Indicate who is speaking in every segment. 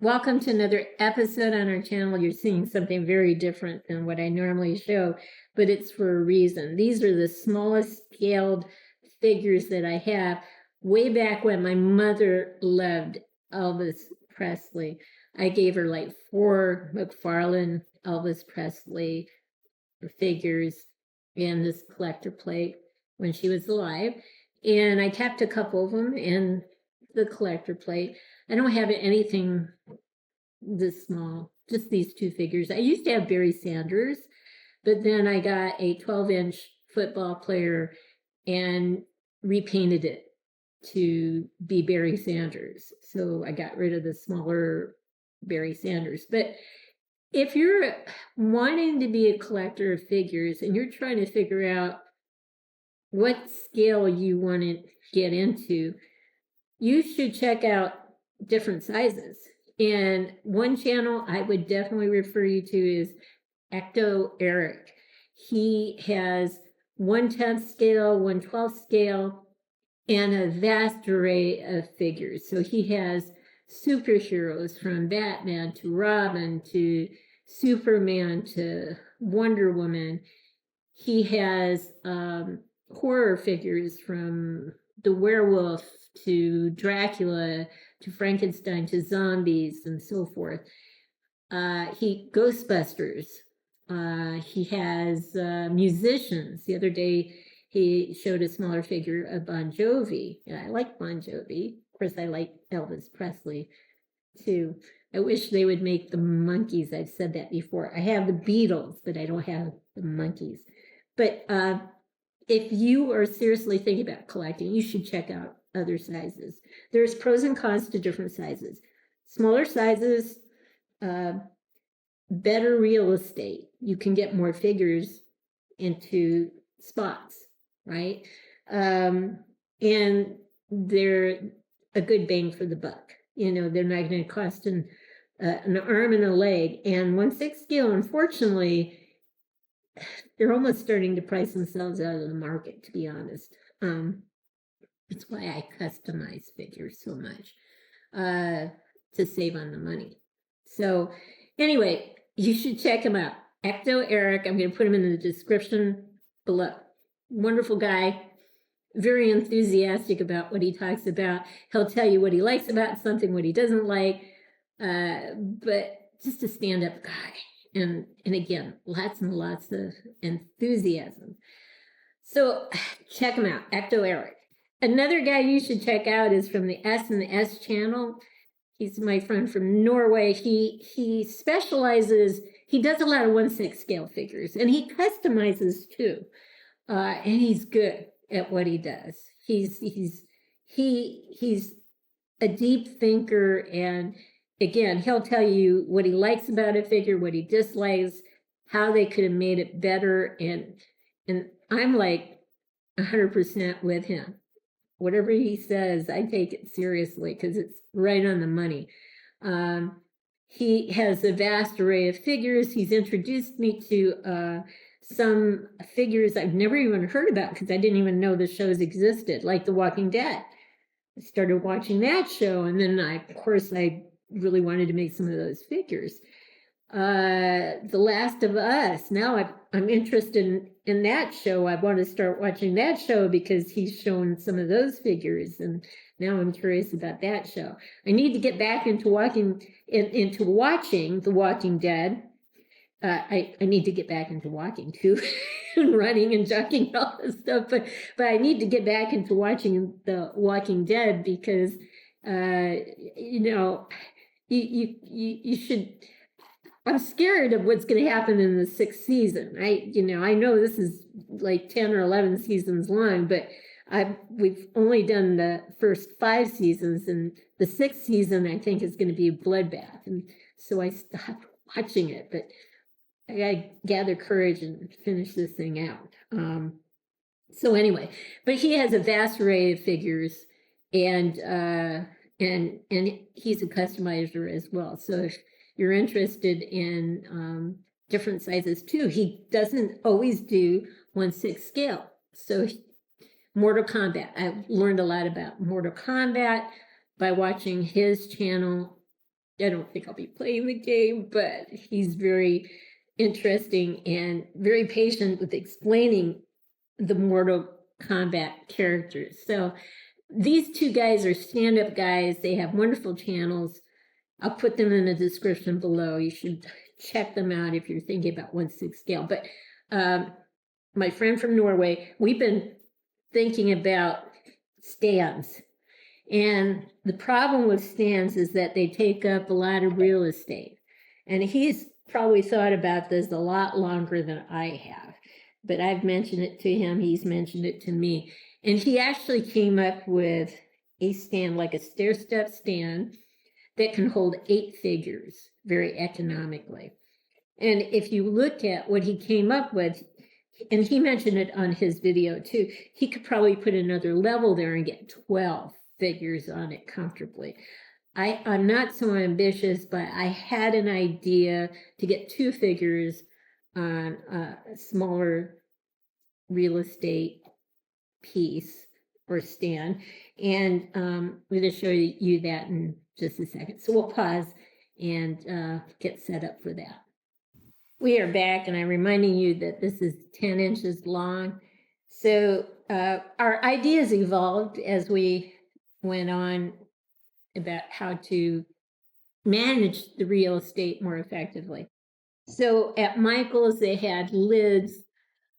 Speaker 1: Welcome to another episode on our channel. You're seeing something very different than what I normally show, but it's for a reason. These are the smallest scaled figures that I have. Way back when my mother loved Elvis Presley, I gave her like 4 McFarlane Elvis Presley figures and this collector plate when she was alive. And I kept a couple of them in the collector plate. I don't have anything this small, just these 2 figures. I used to have Barry Sanders, but then I got a 12-inch football player and repainted it to be Barry Sanders. So I got rid of the smaller Barry Sanders. But if you're wanting to be a collector of figures and you're trying to figure out what scale you want to get into, you should check out different sizes. And one channel I would definitely refer you to is Ecto Eric. He has 1/10 scale, 1/12 scale, and a vast array of figures. So he has superheroes from Batman to Robin to Superman to Wonder Woman. He has horror figures from the werewolf to Dracula to Frankenstein to zombies and so forth. Ghostbusters. He has musicians. The other day he showed a smaller figure of Bon Jovi. And I like Bon Jovi. Of course, I like Elvis Presley too. I wish they would make the Monkees. I've said that before. I have the Beatles, but I don't have the Monkees. But if you are seriously thinking about collecting, you should check out other sizes. There's pros and cons to different sizes. Smaller sizes, better real estate. You can get more figures into spots, right? And they're a good bang for the buck. You know, they're not going to cost an arm and a leg. And 1/6 scale, unfortunately, they're almost starting to price themselves out of the market, to be honest. That's why I customize figures so much, to save on the money. So anyway, you should check him out. Ecto Eric, I'm going to put him in the description below. Wonderful guy, very enthusiastic about what he talks about. He'll tell you what he likes about something, what he doesn't like, but just a stand-up guy. And again, lots and lots of enthusiasm. So check him out, Ecto Eric. Another guy you should check out is from the S channel. He's my friend from Norway. He specializes, he does a lot of 1/6 scale figures, and he customizes too. And he's good at what he does. He's a deep thinker, and again, he'll tell you what he likes about a figure, what he dislikes, how they could have made it better, and I'm like 100% with him. Whatever he says, I take it seriously because it's right on the money. He has a vast array of figures. He's introduced me to some figures I've never even heard about because I didn't even know the shows existed, like The Walking Dead. I started watching that show, and then of course, I really wanted to make some of those figures. The Last of Us. Now I'm interested in that show. I want to start watching that show because he's shown some of those figures, and now I'm curious about that show. I need to get back into watching The Walking Dead. I need to get back into walking too, and running and jogging and all this stuff. But I need to get back into watching The Walking Dead because you should. I'm scared of what's going to happen in the 6th season. I know this is like 10 or 11 seasons long, but we've only done the first 5 seasons, and the 6th season I think is going to be a bloodbath. And so I stopped watching it, but I got to gather courage and finish this thing out. So anyway, but he has a vast array of figures, and he's a customizer as well. So if you're interested in different sizes too, he doesn't always do 1/6 scale. So Mortal Kombat, I've learned a lot about Mortal Kombat by watching his channel I don't think I'll be playing the game, but he's very interesting and very patient with explaining the Mortal Kombat characters. So these two guys are stand-up guys. They have wonderful channels. I'll put them in the description below. You should check them out if you're thinking about 1/6 scale. But my friend from Norway, we've been thinking about stands. And the problem with stands is that they take up a lot of real estate. And he's probably thought about this a lot longer than I have. But I've mentioned it to him, he's mentioned it to me. And he actually came up with a stand, like a stair-step stand, that can hold 8 figures very economically. And if you look at what he came up with, and he mentioned it on his video too, he could probably put another level there and get 12 figures on it comfortably. I'm not so ambitious, but I had an idea to get 2 figures on a smaller real estate piece or stand. And I'm going to show you that in just a second. So we'll pause and get set up for that. We are back, and I'm reminding you that this is 10 inches long. So our ideas evolved as we went on about how to manage the real estate more effectively. So at Michael's, they had lids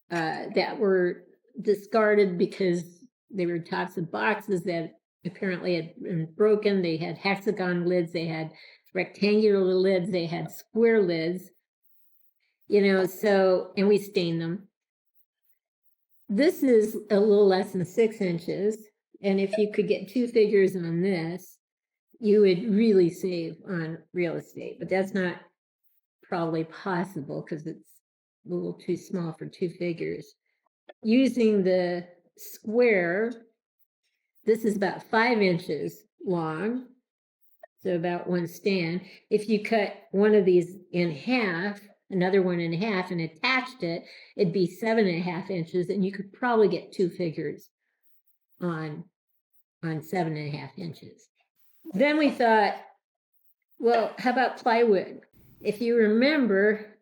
Speaker 1: that were discarded because they were tops of boxes that apparently had been broken. They had hexagon lids, they had rectangular lids, they had square lids, so, and we stained them. This is a little less than 6 inches. And if you could get 2 figures on this, you would really save on real estate. But that's not probably possible because it's a little too small for 2 figures. Using the square, this is about 5 inches long, so about 1 stand. If you cut one of these in half, another one in half, and attached it, it'd be 7.5 inches, and you could probably get 2 figures on 7.5 inches. Then we thought, well, how about plywood? If you remember,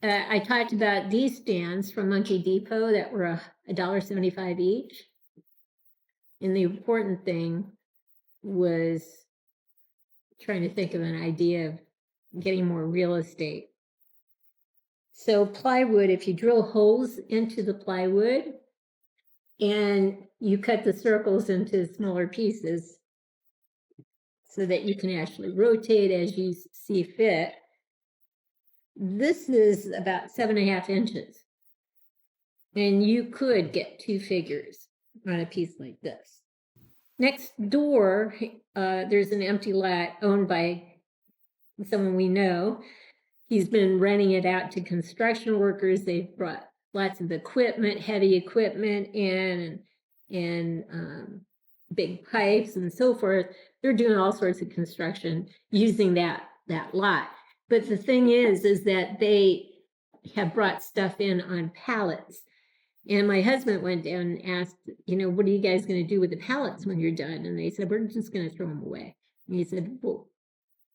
Speaker 1: I talked about these stands from Monkey Depot that were $1.75 each. And the important thing was trying to think of an idea of getting more real estate. So plywood, if you drill holes into the plywood and you cut the circles into smaller pieces so that you can actually rotate as you see fit, this is about 7.5 inches. And you could get 2 figures on a piece like this. Next door, there's an empty lot owned by someone we know. He's been renting it out to construction workers. They've brought lots of equipment, heavy equipment in, and big pipes and so forth. They're doing all sorts of construction using that lot. But the thing is that they have brought stuff in on pallets. And my husband went down and asked, what are you guys going to do with the pallets when you're done? And they said, we're just going to throw them away. And he said, well,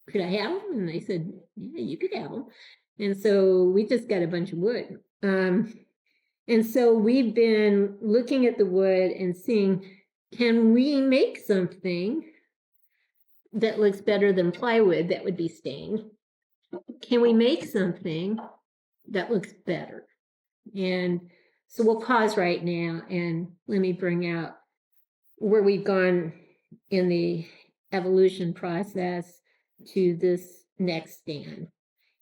Speaker 1: could I have them? And they said, yeah, you could have them. And so we just got a bunch of wood. And so we've been looking at the wood and seeing, can we make something that looks better than plywood that would be stained? Can we make something that looks better? And so we'll pause right now and let me bring out where we've gone in the evolution process to this next stand.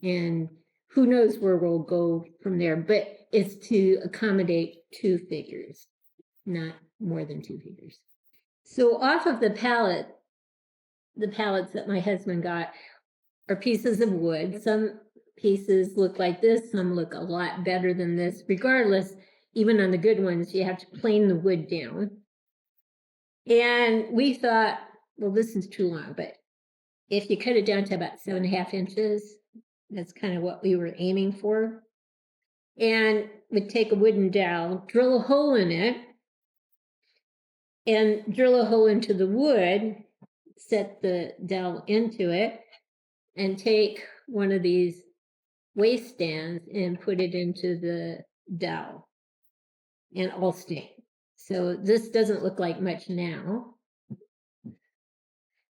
Speaker 1: And who knows where we'll go from there, but it's to accommodate 2 figures, not more than 2 figures. So off of the pallets that my husband got are pieces of wood. Some pieces look like this, some look a lot better than this. Regardless, even on the good ones, you have to plane the wood down. And we thought, well, this is too long, but if you cut it down to about 7.5 inches, that's kind of what we were aiming for. And we'd take a wooden dowel, drill a hole in it, and drill a hole into the wood, set the dowel into it, and take one of these waste stands and put it into the dowel, and all stain. So this doesn't look like much now,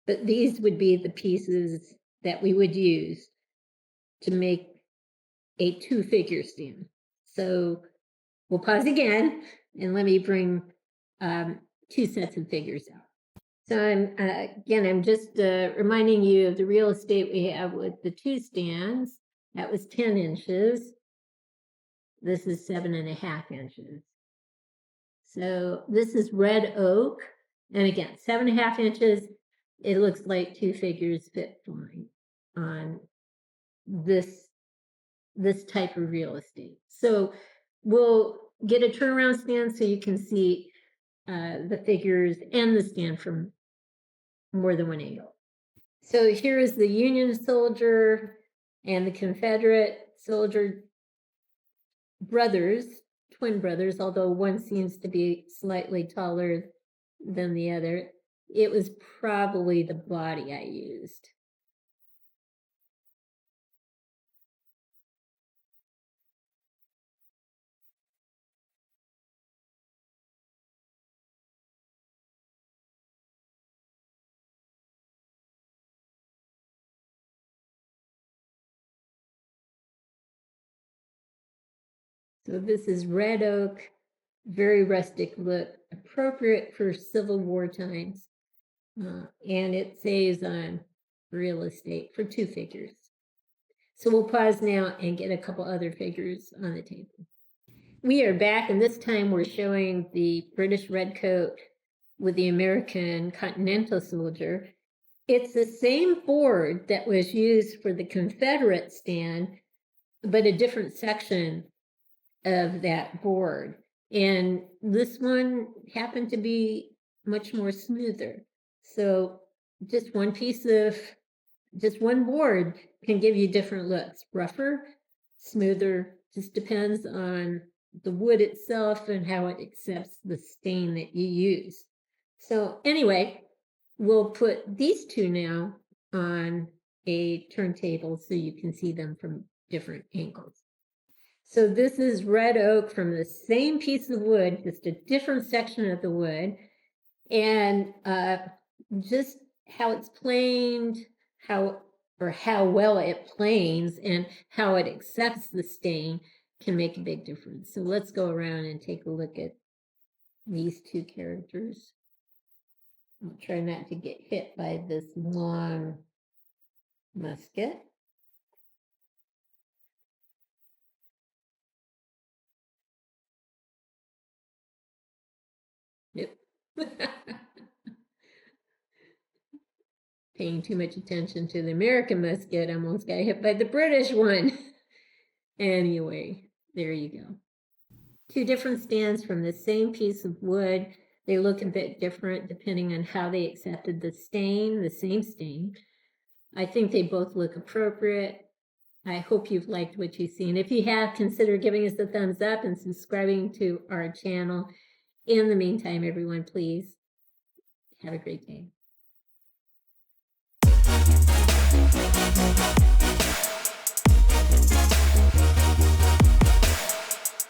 Speaker 1: but these would be the pieces that we would use to make a 2-figure stand. So we'll pause again and let me bring 2 sets of figures out. So I'm just reminding you of the real estate we have with the 2 stands. That was 10 inches. This is 7.5 inches. So this is red oak. And again, 7.5 inches. It looks like 2 figures fit fine on this type of real estate. So we'll get a turnaround stand so you can see the figures and the stand from more than one angle. So here is the Union soldier and the Confederate soldier brothers, twin brothers, although one seems to be slightly taller than the other. It was probably the body I used. So this is red oak, very rustic look, appropriate for Civil War times. And it saves on real estate for 2 figures. So we'll pause now and get a couple other figures on the table. We are back, and this time we're showing the British redcoat with the American Continental soldier. It's the same board that was used for the Confederate stand, but a different section of that board. And this one happened to be much more smoother. So just one board can give you different looks. Rougher, smoother, just depends on the wood itself and how it accepts the stain that you use. So anyway, we'll put these 2 now on a turntable so you can see them from different angles. So this is red oak from the same piece of wood, just a different section of the wood. And just how it's planed, how well it planes and how it accepts the stain can make a big difference. So let's go around and take a look at these 2 characters. I'll try not to get hit by this long musket. Yep. Paying too much attention to the American musket, I almost got hit by the British one. Anyway, there you go. 2 different stands from the same piece of wood. They look a bit different depending on how they accepted the stain, the same stain. I think they both look appropriate. I hope you've liked what you've seen. If you have, consider giving us a thumbs up and subscribing to our channel. In the meantime, everyone, please have a great day.